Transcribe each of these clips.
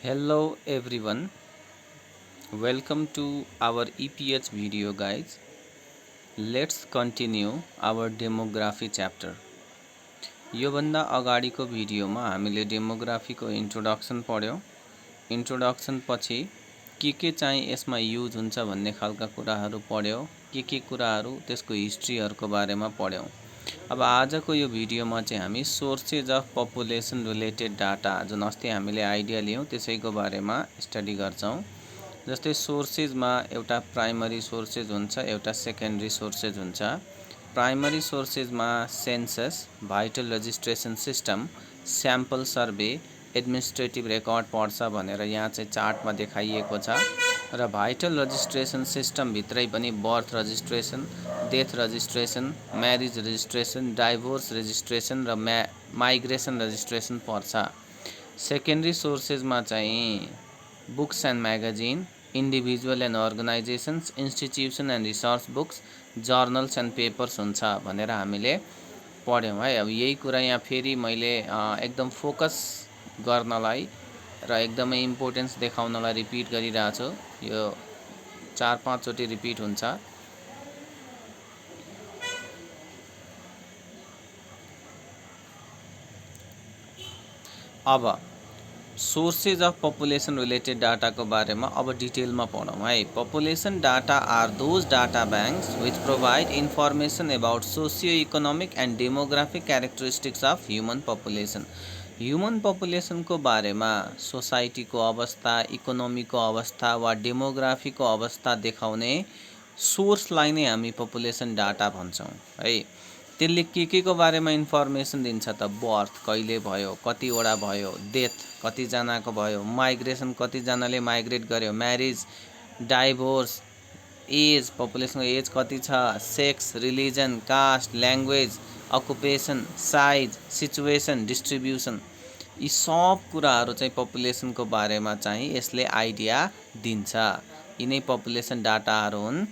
Hello everyone, welcome to our EPH video guys. Let's continue our demography chapter. योभन्दा अगाडिको भिडियोमा हामीले डेमोग्राफीको introduction पढ्यौं। Introduction पछि के चाहिँ यसमा युज हुन्छ भन्ने खालका कुराहरू पढ्यौं। के कुराहरू त्यसको हिस्ट्रीहरुको बारेमा पढ्यौं। अब आजको यो भिडियोमा चाहिँ हामी sources of population related data जुन अस्ति हामीले आइडिया लियौं त्यसैको बारेमा स्टडी गर्छौं। जस्तै सोर्सेजमा एउटा प्राइमरी सोर्सेज हुन्छ, एउटा सेकेन्डरी सोर्सेज हुन्छ। प्राइमरी सोर्सेजमा census, vital registration system, sample survey, administrative record पर्छ भनेर यहाँ चाहिँ चार्टमा देखाइएको छ। र भाइटल रजिस्ट्रेसन सिस्टम भित्रै पनि birth registration, death registration, marriage registration, divorce registration र माइग्रेसन रजिस्ट्रेसन पर्छ। सेकेन्डरी सोर्सेजमा चाहिँ books and magazine, individual and organisations, institution and research books, journals and papers हुन्छ भनेर हामीले पढ्यौं है। अब यही कुरा यहाँ फेरि मैले एकदम फोकस गर्नलाई र एकदमै इम्पोर्टेन्स देखाउनलाई रिपिट गरिरहेको छु। यो 4-5 चोटि रिपिट हुन्छ। अब sources of population related data को बारे में अब डिटेल में पढौं है। Population data are those data banks which provide information about socio economic and demographic characteristics of human population. Human population को बारे में सोसाइटी को अवस्था, इकोनोमी को अवस्था वा डेमोग्राफी को अवस्था देखाउने सोर्सलाई नै हामी पपुलेसन डाटा भन्छौं है। त्यसले के को बारेमा इन्फर्मेसन दिन्छ त? बर्थ कहिले भयो, कतिवटा भयो, डेथ कतिजनाको भयो, माइग्रेसन कतिजनाले माइग्रेट गर्यो, म्यारिज, डाइभोर्स, एज पपुलेसनको एज कति छ, sex, religion, caste, language, occupation, size, situation, distribution, यी सब कुराहरू चाहिँ पपुलेसनको बारेमा चाहिँ यसले आइडिया दिन्छ। यिनै पपुलेसन डाटाहरू हुन्।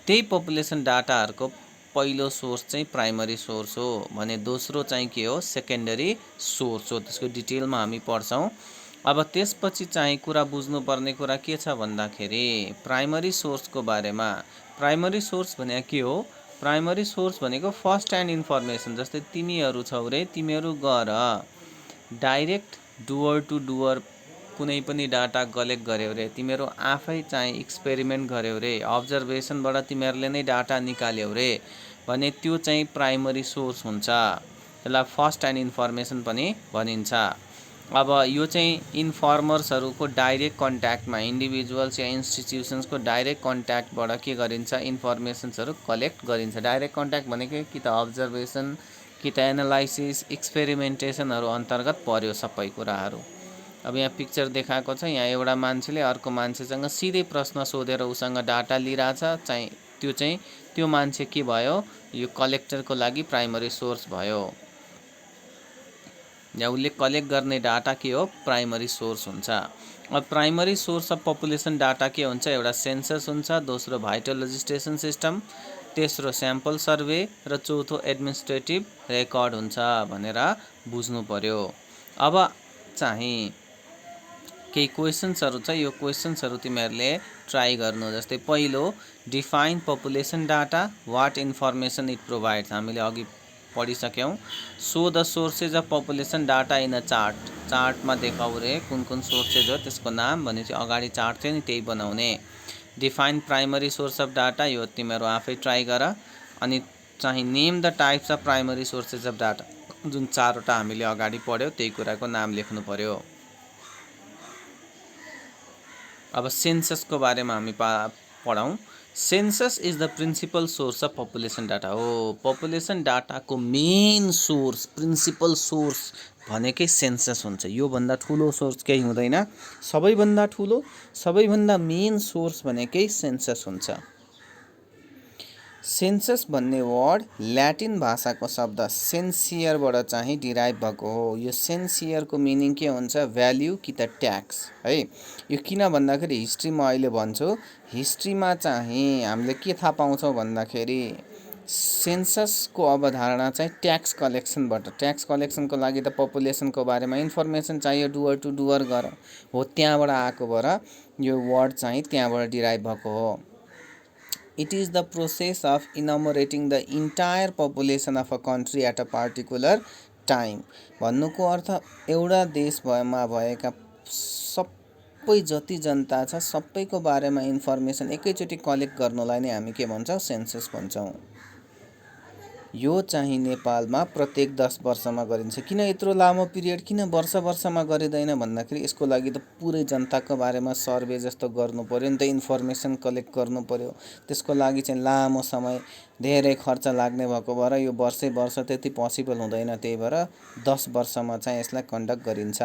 त्यही पपुलेसन डाटाहरूको पहिलो सोर्स चाहिँ प्राइमरी सोर्स हो भने दोस्रो चाहिँ के हो? सेकेन्डरी सोर्स हो। त्यसको डिटेलमा हामी पढ्छौं। अब त्यसपछि चाहिँ कुरा बुझ्नुपर्ने कुरा के छ भन्दाखेरि प्राइमरी सोर्सको बारेमा। प्राइमरी सोर्स भनेको के हो? प्राइमरी सोर्स भनेको फर्स्ट ह्यान्ड इन्फर्मेसन। जस्तै तिमीहरू छौ रे, तिमीहरू गएर डाइरेक्ट डुअर टु डुअर कुनै पनि डाटा कलेक्ट गर्यौ रे, तिमीहरू आफै चाहिँ एक्सपेरिमेन्ट गर्यौ रे, अब्जर्भेसनबाट तिमीहरूले नै डाटा निकाल्यौ रे भने त्यो चाहिँ प्राइमरी सोर्स हुन्छ। त्यसलाई फर्स्ट ह्यान्ड इन्फर्मेसन पनि भनिन्छ। अब यो चाहिँ इन्फर्मर्सहरूको डाइरेक्ट कन्ट्याक्टमा, इन्डिभिजुअल्स या इन्स्टिट्युसन्सको डाइरेक्ट कन्ट्याक्टबाट के गरिन्छ? इन्फर्मेसन्सहरू कलेक्ट गरिन्छ। डाइरेक्ट कन्ट्याक्ट भनेको कि त अब्जर्भेसन, कि त एनालाइसिस, एक्सपेरिमेन्टेसनहरू अन्तर्गत पर्यो सबै कुराहरू। अब यहाँ पिक्चर देखाएको छ। यहाँ एउटा मान्छेले अर्को मान्छेसँग सिधै प्रश्न सोधेर उसँग डाटा लिइराछ चाहिँ त्यो मान्छे के भयो? यो कलेक्टरको लागि प्राइमरी सोर्स भयो। या उसले कलेक्ट गर्ने डाटा के हो? प्राइमरी सोर्स हुन्छ। अब primary source of population data के हुन्छ? एउटा सेन्सस हुन्छ, दोस्रो भाइटल रजिस्ट्रेसन सिस्टम, तेस्रो स्याम्पल सर्वे र चौथो एडमिनिस्ट्रेटिभ रेकर्ड हुन्छ भनेर बुझ्नु पर्यो। अब चाहिँ केही क्वेशन्सहरू छ। यो क्वेशन्सहरू तिमीहरूले ट्राई गर्नु। जस्तै पहिलो, define population data, what information it provides. हामीले अघि पढिसक्यौं। So the sources of population data in a chart. चार्टमा देखाउ रे कुन कुन सोर्सेज हो त्यसको नाम भनेपछि अगाडि चार्ट थियो नि त्यही बनाउने। Define primary source of data, यो तिमीहरू आफै ट्राई गर। अनि चाहिँ name the types of primary sources of data, जुन चारवटा हामीले अगाडि पढ्यौ त्यही कुराको नाम लेख्नु पर्यो। अब सेन्सस को बारेमा हामी पढौं। Census is the principal source of population data हो। पपुलेसन डाटा को मेन सोर्स, प्रिन्सिपल सोर्स भनेकै सेन्सस हुन्छ। यो भन्दा ठुलो सोर्स केही हुँदैन। सबैभन्दा ठुलो, सबैभन्दा मेन सोर्स भनेकै सेन्सस हुन्छ। सेन्सस भन्ने वर्ड ल्याटिन भाषाको शब्द सेन्सियरबाट चाहिँ डिराइभ भएको हो। यो सेन्सियरको मिनिङ के हुन्छ? भ्याल्यु कि त ट्याक्स है। यो किन भन्दाखेरि हिस्ट्रीमा अहिले भन्छु, हिस्ट्रीमा चाहिँ हामीले के थाहा पाउँछौँ भन्दाखेरि सेन्ससको अवधारणा चाहिँ ट्याक्स कलेक्सनबाट, ट्याक्स कलेक्सनको लागि त पपुलेसनको बारेमा इन्फर्मेसन चाहियो, डुवर टु डुवर गर हो, त्यहाँबाट आएको भएर यो वर्ड चाहिँ त्यहाँबाट डिराइभ भएको हो। It is the process of enumerating the entire population of a country at a particular time. भन्नुको अर्थ एउटा देशमा भएका सबै जति जनता छ सबैको बारेमा इन्फर्मेसन एकैचोटि कलेक्ट गर्नलाई नै हामी के भन्छौँ, सेन्सस भन्छौँ। यो चाहिँ नेपालमा प्रत्येक 10 वर्षमा गरिन्छ। किन यत्रो लामो पिरियड, किन वर्ष वर्षमा गरिँदैन भन्दाखेरि यसको लागि त पुरै जनताको बारेमा सर्वे जस्तो गर्नु पर्यो नि त, इन्फर्मेसन कलेक्ट गर्नु पर्यो। त्यसको लागि चाहिँ लामो समय, धेरै खर्च लाग्ने भएको भएर यो वर्षै वर्ष त्यति पोसिबल हुँदैन। त्यही भएर 10 वर्षमा चाहिँ यसलाई कन्डक्ट गरिन्छ।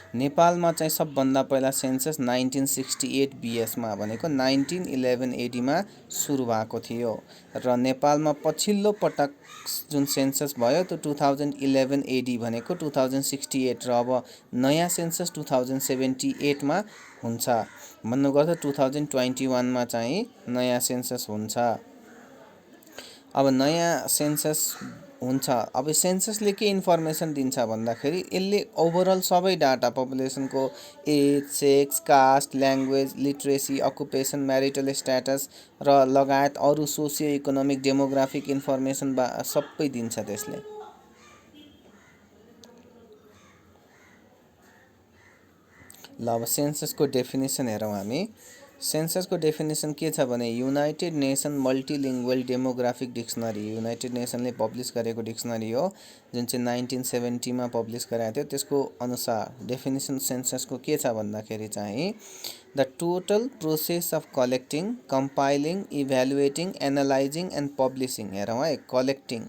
नेपालमा चाहिँ सबभन्दा पहिला सेन्सस 1968 बीएसमा भनेको 1911 एडीमा सुरु भएको थियो र नेपालमा पछिल्लो पटक जुन सेन्सस भयो त्यो 2011 एडी भनेको 2068 र अब नयाँ सेन्सस 2078 मा हुन्छ। भन्नुको अर्थ 2021 मा चाहिँ नयाँ सेन्सस हुन्छ। अब नयाँ सेन्सस हुन्छ। अब सेन्ससले के इन्फर्मेसन दिन्छ भन्दाखेरि यसले ओभरअल सबै डाटा, पपुलेसनको age, sex, caste, language, literacy, occupation, marital status र लगायत अरू सोसियो इकोनोमिक डेमोग्राफिक इन्फर्मेसन सबै दिन्छ त्यसले। ल अब सेन्ससको डेफिनेसन हेरौँ हामी। सेन्ससको डेफिनेसन के छ भने United Nation multilingual demographic dictionary, United नेसनले पब्लिस गरेको डिक्सनरी हो जुन चाहिँ 1970 मा पब्लिस गराएको थियो। त्यसको अनुसार डेफिनेसन सेन्ससको के छ भन्दाखेरि चाहिँ the total process of collecting, compiling, evaluating, analysing and publishing. हेरौँ है, कलेक्टिङ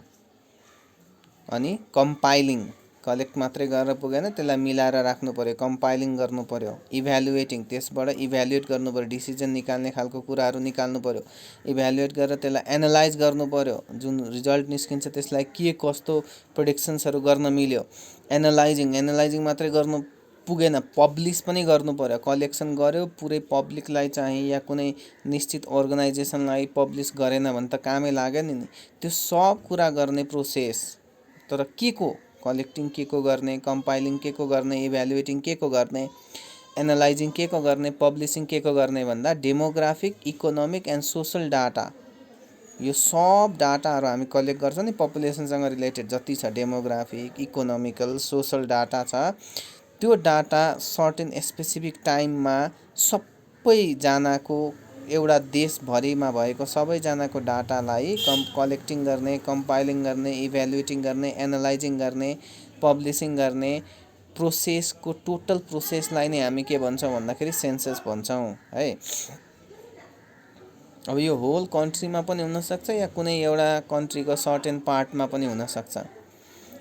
अनि कम्पाइलिङ, कलेक्ट मात्रै गरेर पुगेन, त्यसलाई मिलाएर राख्नु पर्यो, कम्पाइलिङ गर्नु पर्यो, इभ्यालुएटिङ त्यसबाट इभ्यालुएट गर्नु पर्यो, डिसिजन निकाल्ने खालको कुराहरू निकाल्नु पर्यो, इभ्यालुएट गरेर त्यसलाई एनालाइज गर्नु पर्यो, जुन रिजल्ट निस्किन्छ त्यसलाई के कस्तो प्रेडिक्सन्सहरू गर्न मिल्यो। एनालाइजिङ मात्रै गर्नु पुगेन, पब्लिस पनि गर्नु पर्यो। कलेक्सन गर्यो, पुरै पब्लिकलाई चाहिँ या कुनै निश्चित अर्गनाइजेसनलाई पब्लिस गरेन भने त कामै लाग्यो नि। त्यो सब कुरा गर्ने प्रोसेस, तर के को कलेक्टिङ के को गर्ने, कम्पाइलिङ के को गर्ने, इभ्यालुएटिङ के को गर्ने, एनालाइजिङ के को गर्ने, पब्लिसिङ के को गर्ने भन्दा demographic, economic and social data, यो सब डाटाहरू हामी कलेक्ट गर्छौँ नि पपुलेसनसँग रिलेटेड जति छ, डेमोग्राफिक, इकोनोमिकल, सोसल डाटा छ, त्यो डाटा सर्टेन स्पेसिफिक टाइममा सबैजनाको, एउटा देशभरिमा भएको सबैजनाको डाटालाई कलेक्टिङ गर्ने, कम्पाइलिङ गर्ने, इभ्यालुएटिङ गर्ने, एनालाइजिङ गर्ने, पब्लिसिङ गर्ने प्रोसेसको टोटल प्रोसेसलाई नै हामी के भन्छौँ भन्दाखेरि सेन्सस भन्छौँ है। अब यो होल कन्ट्रीमा पनि हुनसक्छ या कुनै एउटा कन्ट्रीको सर्टेन पार्टमा पनि हुनसक्छ।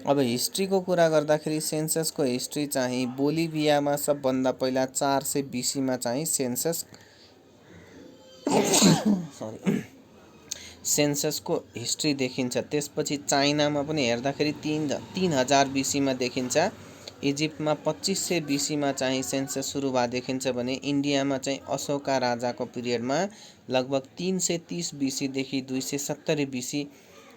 अब हिस्ट्रीको कुरा गर्दाखेरि सेन्ससको हिस्ट्री चाहिँ बोलिभियामा सबभन्दा पहिला 400 BC मा चाहिँ सेन्ससको हिस्ट्री देखिन्छ। त्यसपछि चाइनामा पनि हेर्दाखेरि 3000 BC मा देखिन्छ। इजिप्टमा 2500 BC मा चाहिँ सेन्सस सुरु भए देखिन्छ भने इन्डियामा चाहिँ अशोका राजाको पिरियडमा लगभग 330 BC देखि 270 BC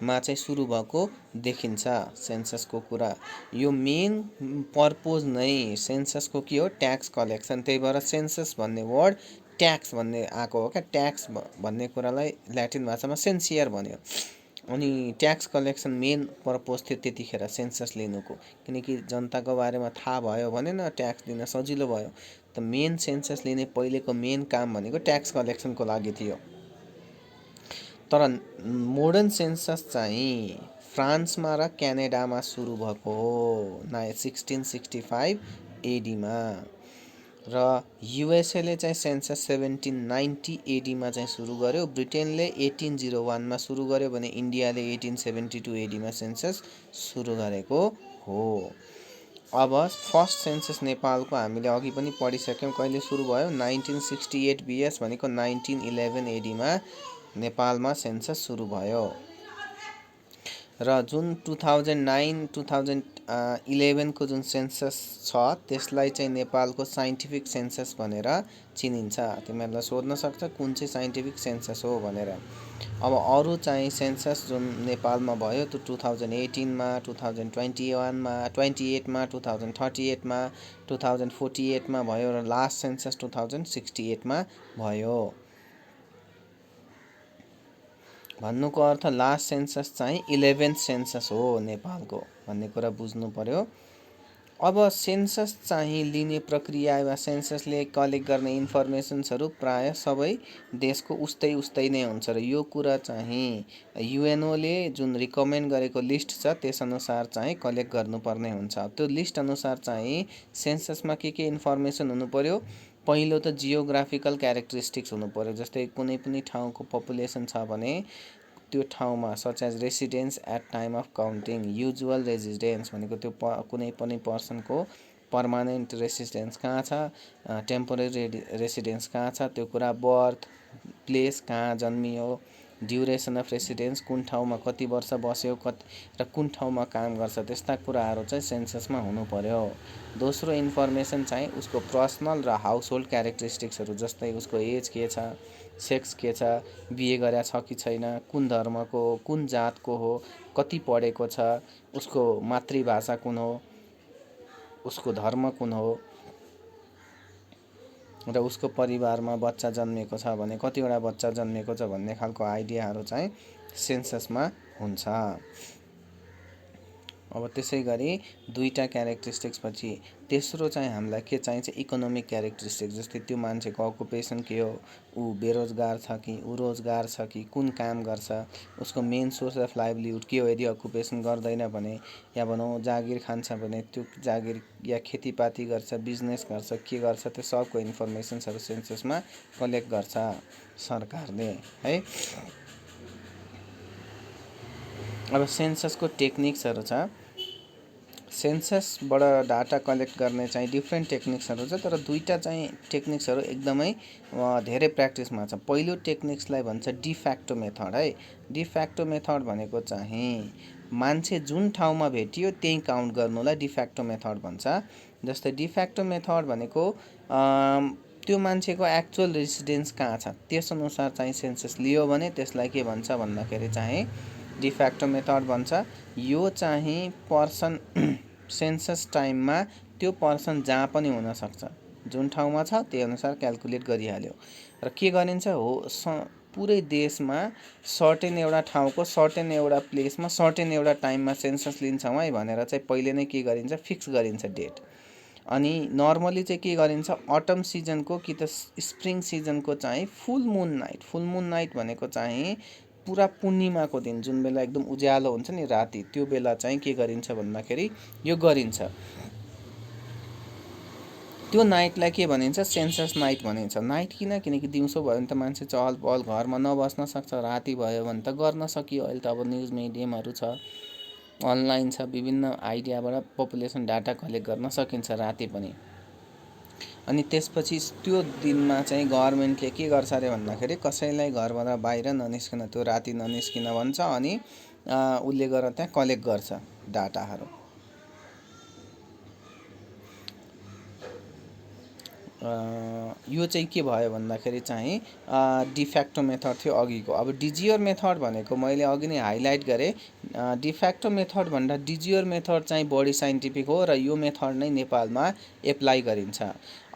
मा चाहिँ सुरु भएको देखिन्छ सेन्ससको कुरा। यो मेन पर्पोज नै सेन्ससको के हो, ट्याक्स कलेक्सन। त्यही भएर सेन्सस भन्ने वर्ड ट्याक्स भन्ने आएको हो क्या। ट्याक्स भन्ने कुरालाई ल्याटिन भाषामा सेन्सियर भन्यो। अनि ट्याक्स कलेक्सन मेन पर्पोज थियो त्यतिखेर सेन्सस लिनुको, किनकि जनताको बारेमा थाहा भयो भने न ट्याक्स दिन सजिलो भयो। त मेन सेन्सस लिने पहिलेको मेन काम भनेको ट्याक्स कलेक्सनको लागि थियो। तर मोडर्न सेन्सस चाहिँ फ्रान्समा र क्यानाडामा सुरु भएको हो 1665 एडीमा, र युएसएले चाहिँ सेन्सस 1790 एडीमा चाहिँ सुरु गर्यो। ब्रिटेनले 1801 मा सुरु गर्यो भने इन्डियाले 1872 एडीमा सेन्सस सुरु गरेको हो। अब फर्स्ट सेन्सस नेपालको हामीले अघि पनि पढिसक्यौँ, कहिले सुरु भयो, 1968 बीएस भनेको 1911 एडीमा नेपालमा सेन्सस सुरु भयो। र जुन 2009, 2011 को जुन सेन्सस छ त्यसलाई चाहिँ नेपालको साइन्टिफिक सेन्सस भनेर चिनिन्छ। तिमीहरूलाई सोध्न सक्छ कुन चाहिँ साइन्टिफिक सेन्सस हो भनेर। अब अरू चाहिँ सेन्सस जुन नेपालमा भयो त्यो 2018मा, 2021मा, 28मा, 2038मा, 2048मा भयो र लास्ट सेन्सस 2068मा भयो। भन्नुको अर्थ लास्ट सेन्सस चाहिँ 11th सेन्सस हो नेपालको भन्ने कुरा बुझ्नु पर्यो। अब सेन्सस चाहिँ लिने प्रक्रिया वा सेन्ससले कलेक्ट गर्ने इन्फर्मेसन्सहरू प्राय सबै देशको उस्तै नै हुन्छ र यो कुरा चाहिँ युएनओले जुन रिकमेन्ड गरेको लिस्ट छ त्यसअनुसार चाहिँ कलेक्ट गर्नुपर्ने हुन्छ। त्यो लिस्ट अनुसार चाहिँ सेन्ससमा के इन्फर्मेसन हुनु पर्यो। पहिलो त जियोग्राफिकल क्यारेक्टरिस्टिक्स हुनु पर्यो। जस्तै कुनै पनि ठाउँको पपुलेसन छ भने त्यो ठाउँमा such as residence at time of counting, usual residence भनेको त्यो कुनै पनि पर्सनको पर्मानेन्ट रेसिडेन्स कहाँ छ, टेम्पोरेरी रेसिडेन्स कहाँ छ त्यो कुरा, बर्थ प्लेस कहाँ जन्मियो, ड्युरेसन अफ रेसिडेन्स कुन ठाउँमा कति वर्ष बस्यो र कुन ठाउँमा काम गर्छ, त्यस्ता कुराहरू चाहिँ सेन्ससमा हुनु पर्यो। दोस्रो इन्फर्मेसन चाहिँ उसको पर्सनल र हाउसहोल्ड क्यारेक्टरिस्टिक्सहरू, जस्तै उसको एज के छ, सेक्स के छ, बिहे गरेको छ कि छैन, कुन धर्मको हो, कुन जातको हो, कति पढेको छ, उसको मातृभाषा कुन हो, उसको धर्म कुन हो र उसको परिवारमा बच्चा जन्मेको छ भने कतिवटा बच्चा जन्मेको छ भन्ने खालको आइडियाहरू चाहिँ सेन्ससमा हुन्छ। अब त्यसै गरी दुईटा क्यारेक्टरिस्टिक्स पछि तेस्रो चाहिँ हामीलाई के चाहिन्छ, इकोनोमिक क्यारेक्टरिस्टिक्स। जस्तै त्यो मान्छेको अकुपेसन के हो, ऊ बेरोजगार छ कि ऊ रोजगार छ कि कुन काम गर्छ, उसको मेन सोर्स अफ लाइभलीहुड के हो। यदि अकुपेसन गर्दैन भने या भनौँ जागिर खान्छ भने त्यो जागिर या खेतीपाती गर्छ, बिजनेस गर्छ, के गर्छ, त्यो सबको इन्फर्मेसन्सहरू सेन्ससमा कलेक्ट गर्छ सरकारले है। अब सेन्ससको टेक्निक्सहरू छ। सेन्ससबाट डाटा कलेक्ट गर्ने चाहिँ डिफ्रेन्ट टेक्निक्सहरू छ, तर दुईटा चाहिँ टेक्निक्सहरू एकदमै धेरै प्र्याक्टिसमा छ। पहिलो टेक्निक्सलाई भन्छ डिफ्याक्टो मेथड है। डिफ्याक्टो मेथड भनेको चाहिँ मान्छे जुन ठाउँमा भेटियो त्यही काउन्ट गर्नुलाई डिफ्याक्टो मेथड भन्छ। जस्तै डिफ्याक्टो मेथड भनेको त्यो मान्छेको एक्चुअल रेसिडेन्स कहाँ छ त्यसअनुसार चाहिँ सेन्सस लियो भने त्यसलाई के भन्छ भन्दाखेरि चाहिँ डिफ्याक्टो मेथड भन्छ। यो चाहिँ पर्सन सेन्सस टाइममा त्यो पर्सन जहाँ पनि हुनसक्छ, जुन ठाउँमा छ त्यही अनुसार क्याल्कुलेट गरिहाल्यो र के गरिन्छ हो पुरै देशमा सर्टेन एउटा ठाउँको सर्टेन एउटा प्लेसमा सर्टेन एउटा टाइममा सेन्सस लिन्छौँ है भनेर चाहिँ पहिले नै के गरिन्छ, फिक्स गरिन्छ डेट। अनि नर्मली चाहिँ के गरिन्छ, अटम सिजनको कि त स्प्रिङ सिजनको चाहिँ फुल मुन नाइट भनेको चाहिँ पुरा पूर्णिमाको दिन जुन बेला एकदम उज्यालो हुन्छ नि राति, त्यो बेला चाहिँ के गरिन्छ भन्दाखेरि यो गरिन्छ। त्यो नाइटलाई के भनिन्छ, सेन्सस नाइट भनिन्छ। नाइट किनकि दिउँसो भयो भने त मान्छे चहल पहल घरमा नबस्न सक्छ, राति भयो भने त गर्न सकियो। अहिले त अब न्युज मिडियमहरू छ, अनलाइन छ, विभिन्न आइडियाबाट पपुलेसन डाटा कलेक्ट गर्न सकिन्छ राति पनि। अनि त्यसपछि त्यो दिनमा चाहिँ गभर्मेन्टले के गर्छ अरे भन्दाखेरि कसैलाई घरबाट बाहिर ननिस्किन, त्यो राति ननिस्किन भन्छ अनि उसले गएर त्यहाँ कलेक्ट गर्छ डाटाहरू। यो चाहिँ के भयो भन्दाखेरि चाहिँ डिफ्याक्टो मेथड थियो अघिको। अब डिजियर मेथड भनेको मैले अघि नै हाइलाइट गरेँ। डिफ्याक्टो मेथड भन्दा डिजियर मेथड चाहिँ बढी साइन्टिफिक हो र यो मेथड नै नेपालमा एप्लाई गरिन्छ।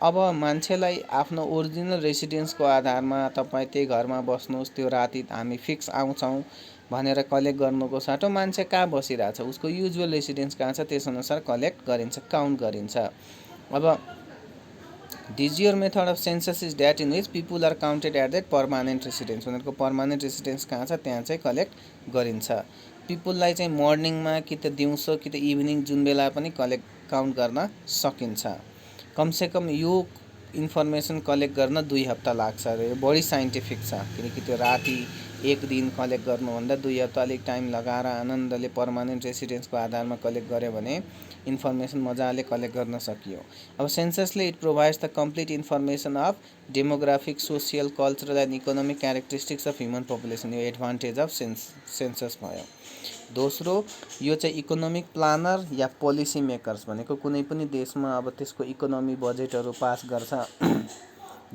अब मान्छेलाई आफ्नो ओरिजिनल रेसिडेन्सको आधारमा तपाईँ त्यही घरमा बस्नुहोस्, त्यो राति हामी फिक्स आउँछौँ भनेर कलेक्ट गर्नुको साटो मान्छे कहाँ बसिरहेछ, उसको युजुअल रेसिडेन्स कहाँ छ त्यसअनुसार कलेक्ट गरिन्छ, काउन्ट गरिन्छ। अब de jure method of census is that in which people are counted at that permanent residence. उनीहरूको पर्मानेन्ट रेसिडेन्स कहाँ छ त्यहाँ चाहिँ कलेक्ट गरिन्छ। पिपुललाई चाहिँ मर्निङमा कि त दिउँसो कि त इभिनिङ जुन बेला पनि काउन्ट गर्न सकिन्छ। कमसेकम यो इन्फर्मेसन कलेक्ट गर्न 2 हप्ता लाग्छ अरे। बढी साइन्टिफिक छ किनकि त्यो राति एक दिन कलेक्ट गर्नुभन्दा 2 हप्ता अलिक टाइम लगाएर आनन्दले पर्मानेन्ट रेसिडेन्सको आधारमा कलेक्ट गर्यो भने इन्फर्मेसन मजाले कलेक्ट गर्न सकियो। अब सेन्ससले it provides the complete information of demographic, social, cultural and economic characteristics of human population. यो एडभान्टेज अफ सेन्सस भयो। दोस्रो, यो चाहिँ इकोनोमिक प्लानर या पोलिसी मेकर्स भनेको कुनै पनि देशमा अब त्यसको इकोनोमी बजेटहरू पास गर्छ,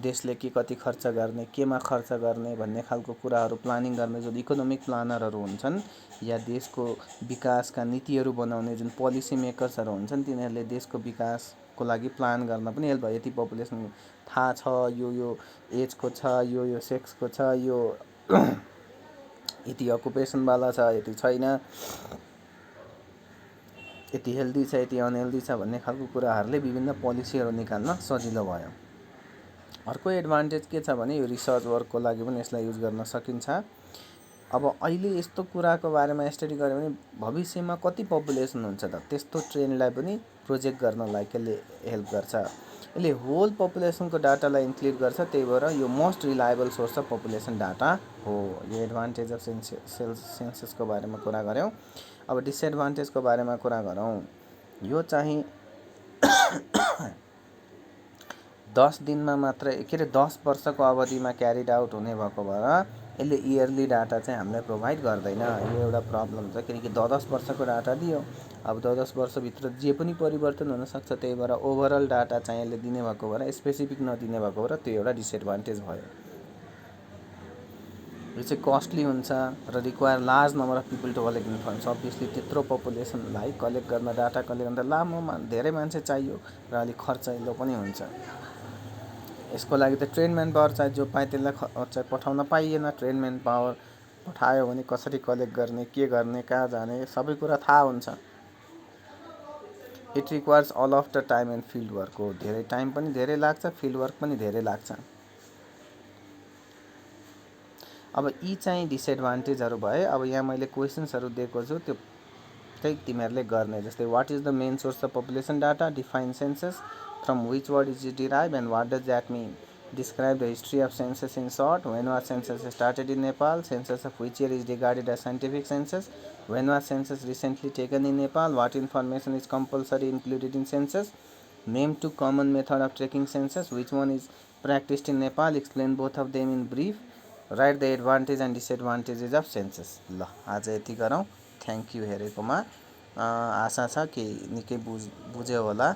देशले के कति खर्च गर्ने, केमा खर्च गर्ने भन्ने खालको कुराहरू प्लानिङ गर्ने जुन इकोनोमिक प्लानरहरू हुन्छन् या देशको विकासका नीतिहरू बनाउने जुन पोलिसी मेकर्सहरू हुन्छन्, तिनीहरूले देशको विकासको लागि प्लान गर्न पनि हेल्प भयो। यति पपुलेसन थाहा छ, यो एजको छ, यो सेक्सको छ, यो यति अकुपेसनवाला छ, यति छैन, यति हेल्दी छ, यति अनहेल्दी छ भन्ने खालको कुराहरूले विभिन्न पोलिसीहरू निकाल्न सजिलो भयो। अर्को एडभान्टेज के छ भने यो रिसर्च वर्कको लागि पनि यसलाई युज गर्न सकिन्छ। अब अहिले यस्तो कुराको बारेमा स्टडी गर्यो भने भविष्यमा कति पपुलेसन हुन्छ त, त्यस्तो ट्रेन्डलाई पनि प्रोजेक्ट गर्नलाई यसले हेल्प गर्छ। यसले होल पपुलेसनको डाटालाई इन्क्लुड गर्छ, त्यही भएर यो most reliable source of population data हो। यो एडभान्टेज अफ सेन्ससको बारेमा कुरा गऱ्यौँ। अब डिसएडभान्टेजको बारेमा कुरा गरौँ। यो चाहिँ 10 दिनमा मात्र 10 वर्षको अवधिमा क्यारिड आउट हुने भएको भएर यसले इयरली डाटा चाहिँ हामीलाई प्रोभाइड गर्दैन। यो एउटा प्रब्लम छ, किनकि 10 वर्षको डाटा दियो, अब 10 वर्षभित्र जे पनि परिवर्तन हुनसक्छ, त्यही भएर ओभरअल डाटा चाहिँ यसले दिने भएको भएर स्पेसिफिक नदिने भएको भएर त्यो एउटा डिसएडभान्टेज भयो। यो चाहिँ कस्टली हुन्छ र require large number of people to collect information. Obviously त्यत्रो पपुलेसनलाई कलेक्ट गर्न, डाटा कलेक्ट गर्न लामोमा धेरै मान्छे चाहियो र अलिक खर्चिलो पनि हुन्छ। यसको लागि त ट्रेन म्यान पावर चाहियो, जो पाए त्यसलाई चाहिँ पठाउन पाइएन। ट्रेन म्यान पावर पठायो भने कसरी कलेक्ट गर्ने, के गर्ने, कहाँ जाने, सबै कुरा थाहा हुन्छ। It requires all of the time and field work हो। धेरै टाइम पनि धेरै लाग्छ, फिल्ड वर्क पनि धेरै लाग्छ। अब यी चाहिँ डिसएडभान्टेजहरू भए। अब यहाँ मैले क्वेसन्सहरू दिएको छु, त्यो चाहिँ तिमीहरूले गर्ने। जस्तै what is the main source of population data, define census, from which word is it derive and what does that mean, describe the history of census in short, when was census started in Nepal, census of which year is regarded as scientific census, when was census recently taken in Nepal, what information is compulsory included in census, name two common method of tracking census, which one is practised in Nepal, explain both of them in brief, write the advantage and disadvantages of census. ल आज यति गरौँ। Thank you हेरेकोमा। आशा छ कि निकै बुझ्यो होला।